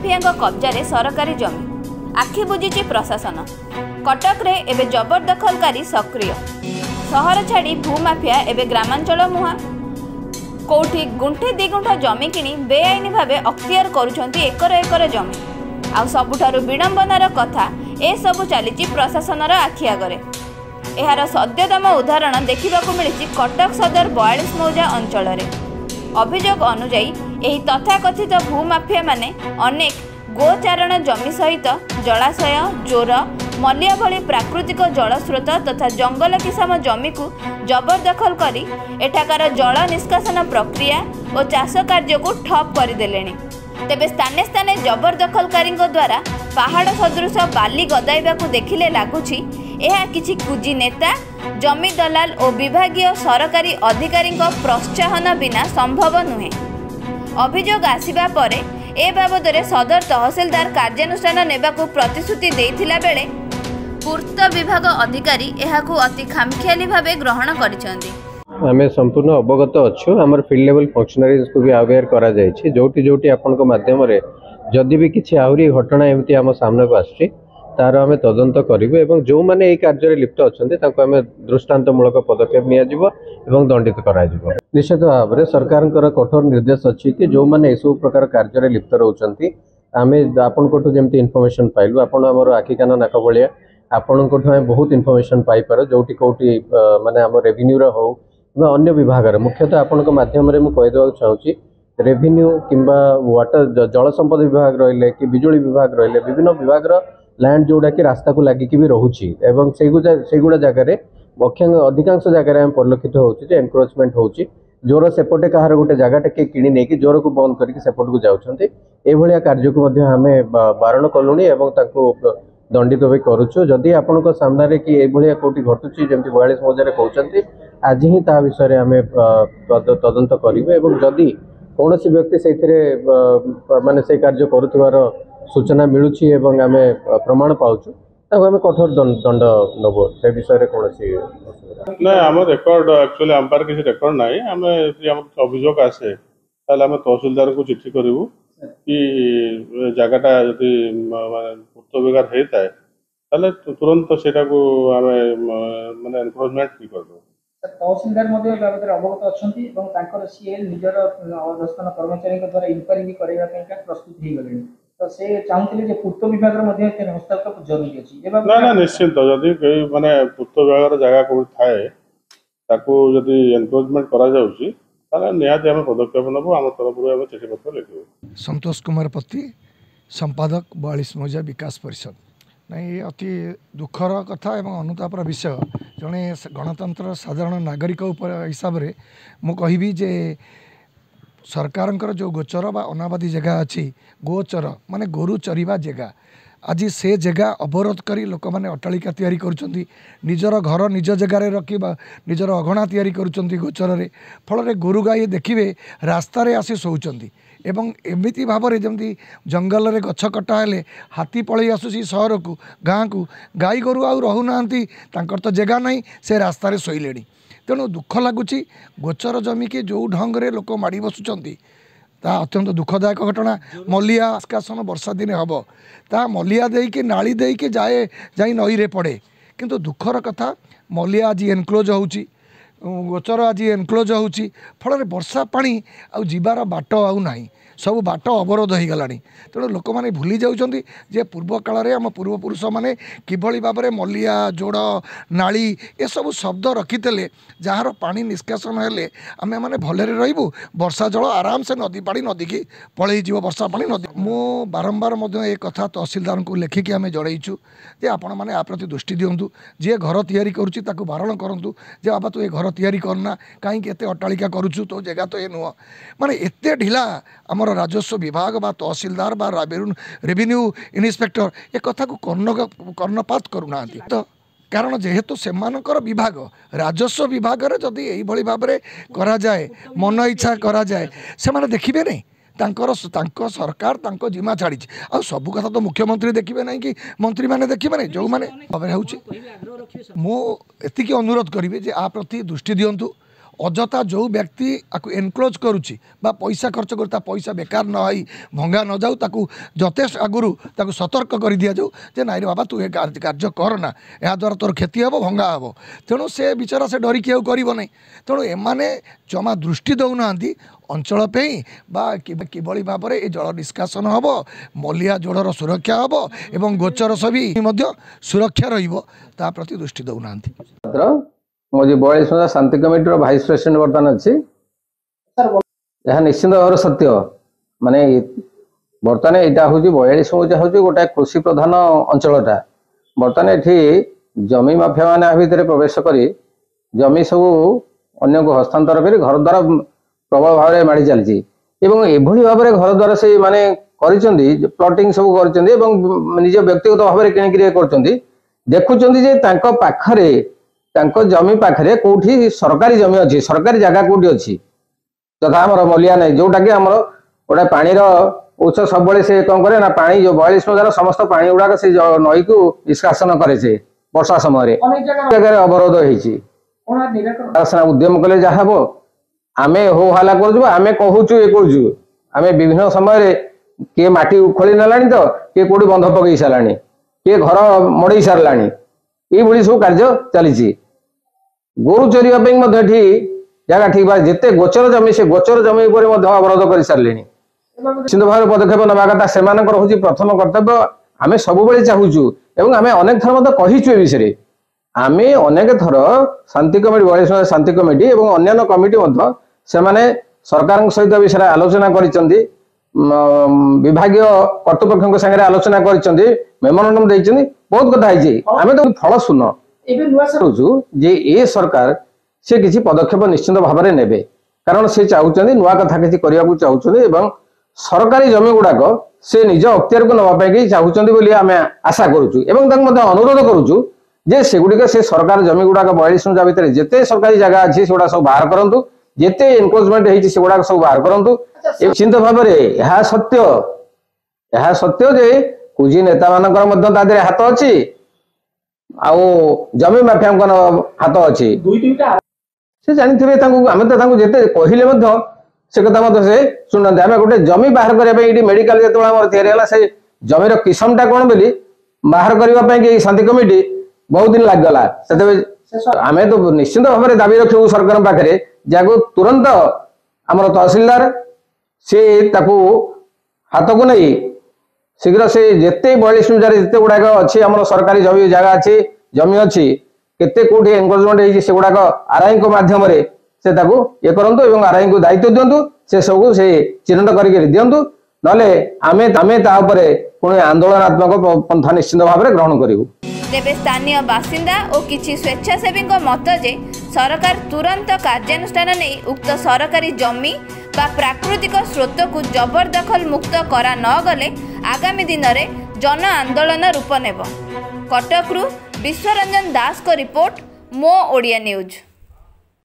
भूमाफिया कब्जा सरकारी जमी आखि बुझी प्रशासन। कटक रे एबे जबरदखलकारी सक्रिय सहर छाड़ी भूमाफिया एबे ग्रामांचल मुहा कौटी गुंठे दिगुंठ जमी किणी बेआईनी भावे अख्तियार करुछंती एकर एकर जमी। आ सबुठारु विडंबनार कथा ए सबु चली प्रशासनर आखि आगरे। एहार सद्यतम उदाहरण देखा मिली कटक सदर 42 मौजा अंचल। अभियोग अनुजाई एही तथाकथित भूमाफिया माने अनेक गोचारण जमी सहित जलाशय जोर मलिया भली प्राकृतिक जलस्रोत तथा जंगल किसम जमी को जबरदखल करी एठाकार जल निष्कासन प्रक्रिया और चाष कार्य को ठप करदेले। तेबे स्थाने स्थाने जबरदखलकारी द्वारा पहाड़ सदृश बाली गदाइबा को देखिले लागुछि यह किछि कुजी नेता जमी दलाल और विभागीय सरकारी अधिकारी प्रोत्साहन बिना संभव नुहे। अभियोग आसिबा परे ए बाबद सदर तहसीलदार कार्यानुष्ठान नेबाकू प्रतिश्रुति देइथिला बेले पूर्त विभाग अधिकारी एहाकू अति खामखियाली भावे ग्रहण करिसेंती। आमे संपूर्ण अवगत अच्छु आमर फील्ड लेवल फंक्शनरीज को भी अवेयर करा जायछि जोटी जोटी आपन को माध्यम रे जदि भी किछि आहुरी घटना एमती आम सामने को आछि तार आमे तदंत करिबो एवं जो माने एई कार्य रे लिप्त अछन्ते ताको आमे दृष्टांतमूलक पदक्षेप निया जिवो एवं दंडित करा जिवो। निश्चित भाव रे सरकारनकर कठोर निर्देश अछि कि जो माने एसु प्रकार कार्य रे लिप्त रहउछन्ती आमे आपन कोठो जेमती इन्फॉर्मेशन पाइलु आपन हमर आखि कान नाक बलिया आपन कोठो आमे बहुत इन्फॉर्मेशन पाइ पारो जोटी कोठी माने हम रेवेन्यू रे हो अन्य विभाग मुख्यतः आपण माध्यम मु कहीदेवा चाहूँगी रेवेन्यू किंबा वाटर जल संपद विभाग रहिले कि बिजुली विभाग रहिले विभिन्न विभाग लैंड जोड़ा कि रास्ता को लगिकी भी रोचे एवं सेगुड़ा जगार अधिकांश जगार आम परिलक्षित होचे एनक्रोचमेंट होची जोर सेपटे कहार गोटे जगह टे किणी नहीं जोर को बंद करके सेपट को जाउछन्ते एभलिया कार्य को मध्य आमे बारण कलुनी एवं ताको दंडित भी करुछु। जदि आपनको सामने रे कि एभलिया कोटी घटुची जेमति 42 मौजा कहउछन्ते आज ही ता विषय आमे तदंत करिवे एवं जदि कौनसी व्यक्ति से माने से कार्य करुथिबार सूचना मिलुची एवं आमे प्रमाण पाउछु ताको आमे कठोर दंड नबो से विषय रे कोनसी ना हम रिकॉर्ड एक्चुअली हम पर किसी रिकॉर्ड नाही हमें हम अभियोग आसे ताले हम तहसीलदार को चिट्ठी करिवु कि जगहटा यदि पूर्त विभाग हेता है ताले तुरंत सेटा को हमें माने एनक्रोचमेंट भी कर दो। तहसीलदार मध्ये बाबद अवगत अछंती एवं तांकर सीएल निजर अधस्थान कर्मचारी द्वारा इंक्वायरी भी करबा पयका प्रस्तुत हे गलेनी तो से चाहूतिले जे पूर्त विभाग मध्ये ते हस्ताक्षर जरूरी अछि एबा ना ना निश्चित जदि माने पूर्त विभाग जगह को थाए ताको यदि एनक्रोचमेंट करा जाउची ताले निहाती हम पदक्षेप नबो हम तरफ रे हम चिठी पत्र लिखिबो। संतोष कुमार पति संपादक 42 मौजा विकास परिषद। नहीं अति दुखर कथा एवं अनुतापर विषय जड़े गणतंत्र साधारण नागरिक हिसाब से मुझे जे सरकार जो गोचर बा अनाबादी जगह अच्छी गोचर माने गोरु चरिबा जगह आज से जगह अवरोध करी लोक मैंने अट्टालिका तैयारी करुँच निजर घर निज जगार रखा निजर अगणा तैयारी करुँच गोचर रे फल गोरु गाई देखिए रास्तार आसी शोचंती एवं एमती भाव में जमी जंगल में गछ कटा हेले हाथी पलि आसूसी सहर को गाँ को गाई गोरु आउ रहूना तो जगह नहीं से रास्तार शोले तेणु दुख लगुच गोचर जमी के जो ढंग से लोक माड़ी बसुंच ता अत्यंत दुखदायक घटना। मलिया निष्कासन वर्षा दिन हम ता मलिया देके नाली देके जाए जाई नई रे पड़े किंतु दुखर कथा मलिया आज एनक्लोज होउची गोचर आज एनक्लोज होउची फल वर्षा पानी आ जीवार बाट आउ नाही सब बाट अवरोध हो गलानी तेणु लोक मैंने भूली जाउछंती जे पूर्व काल रे आम पूर्वपुरुष मैंने किभली भाव में मलिया जोड़ नाली ए सब शब्द रखिते जार पानी निष्कासन हेले आमे माने भले रहिबु वर्षा जल आराम से नदी पानी नदी की पलि जीव वर्षा पानी नदी। मो बारंबार मध्य ए कथा तहसीलदार को लेखिकी आमे जड़ाइछु जे आपण माने आ प्रति दृष्टि दियंतु जे घर तैयारी करूची ताकू बारण करंतु जे बाबा तू ए घर तैयारी करना कहीं एते अट्टालिका करूछु तो जगह तो ए नुह माने एते ढिला आमर राजस्व विभाग बा तहसीलदार बा रेवेन्यू इन्स्पेक्टर ए कथा को कर्णपात करूना तो कारण जेहेतु सेमानकर विभाग राजस्व विभाग रे जदि एई भली भाव में करा जाए मन इच्छा करा जाए से माने देखिबे नहीं तांकर सरकार तांको जिम्मा छाड़ी आ सब कथा तो मुख्यमंत्री देखिए ना कि मंत्री मैंने देखिए ना जो मैंने मो एति अनुरोध करी जे आ प्रति दृष्टि दिंतु अजथा जो व्यक्ति आपको एनक्लोज करुच्ची पैसा खर्च कर पैसा बेकार न होई भंगा न जाऊ ताकू यथेष आगुरी ताकू सतर्क कर दि जाऊ जे नाई रे बाबा तू ये कार्य करना या द्वारा तोर क्षति हे भंगा हे तेणु से बिचारा से डरिकी आउ कर तेणु एमाने जमा दृष्टि दौना अंचल पे किभली भाव में ये जल निष्कासन हम मलिया जोड़र सुरक्षा हम एवं गोचर सभी सुरक्षा रहा प्रति दृष्टि दौना मुझे 42 शांति कमिटी भाइस प्रेसिडेंट बर्तमान अच्छी यह निश्चित भाव सत्य माने बर्तमान यहाँ हूँ 42 हूँ गोटे कृषि प्रधान अंचलटा बर्तमान ये जमी माफिया मैंने भितर प्रवेश कर जमी सब अन्य को हस्तांतर कर घर द्वारा प्रबल भाव में माड़ी चलती एभली भाव में घर द्वारा से माने प्लॉटिंग सब कर निज व्यक्तिगत भाव में किणिक कर देखुं पाखरे जमी पाखे कौटी सरकारी जमी अच्छी सरकारी जगह कौटी अच्छी तथा आम मलिया नहीं जोटा कि आम गोटे पानीर उत्स सब से कौन करे ना पानी जो 42 हजार समस्त पानी गुड़ाक से नई को निष्कासन करे से वर्षा समय जगह अवरोध होना उद्यम कले जहाँ हम आम हो हाला करें कहूँ ये करूँ आम विभिन्न समय किए माटी खोली ना तो किए कौटी बंध पकई सारा किए घर मड़ई सारा ये सब कार्य चली गोरु चरवाई जगह ठीक बात जिते गोचर जमी से गोचर जमी पर अवरोध कर सारे निश्चित भाव पदक्षेप नवा कथा से प्रथम कर्तव्य आम सब चाहूँ एवं आम अनेक थर कहीचु ए विषय आम अनेक थर शांति कमिटी 42 शांति कमिटी और अन्य कमिटी से सरकार सहित विषय आलोचना कर विभाग कर्तृपक्ष सागर आलोचना कर मेमोरेंडम बहुत कथा आम तो फल सुन जे ए सरकार से किसी पदक्षेप निश्चित भाव में नेबे कारण से चाहते नुआ कथा किसी करने को चाहते सरकारी जमी गुड़ाक से निज अख्तियार को नापी चाहते आम आशा करुचु अनुरोध करुचु जे सेगुड़िक से सरकार जमी गुड़ाक 42 भितर जिते सरकारी जगह अच्छी से सब बाहर करूँ जिते एनक्रोचमेंट होती सब बाहर करूँ निश्चित भाव में यह सत्य जे कुजी नेता मान हाथ अच्छी आउ जमी माफिया हाथ अच्छी से जानी आम तो जिते कहले से कथा से शुणते आम गोटे जमी बाहर करने मेडिकल जो से जमीर किस्मटा कौन बोली बाहर करने शांति कमिटी बहुत दिन लगगला आम तो निश्चित भाव में दाबी रखू सरकार पाखे जहाँ तुरंत आमर तहसिलदार से हाथ को नहीं शीघ्र से जिते 42 जिते गुड़ाक अच्छी आम सरकारी जमी जगह अच्छी जमी अच्छी केते कोठी एनक्रोचमेंट से गुड़ाक आरआई माध्यम से ये करूँ आरआई को दायित्व दिंतु से सब से चिन्हट कर दिंतु नले आमे पुणी आंदोलनात्मक पंथा निश्चित भाव में ग्रहण करूँ तेबे स्थानीय बासिंदा और किछि स्वेच्छासेवी मत जे सरकार तुरंत कार्यानुष्ठान नहीं उक्त सरकारी जमी बा प्राकृतिक स्रोत को जबरदखल मुक्त करा न गले आगामी दिन में जन आंदोलन रूप नेब। कटकरू विश्वरंजन दास को रिपोर्ट मो ओडिया न्यूज।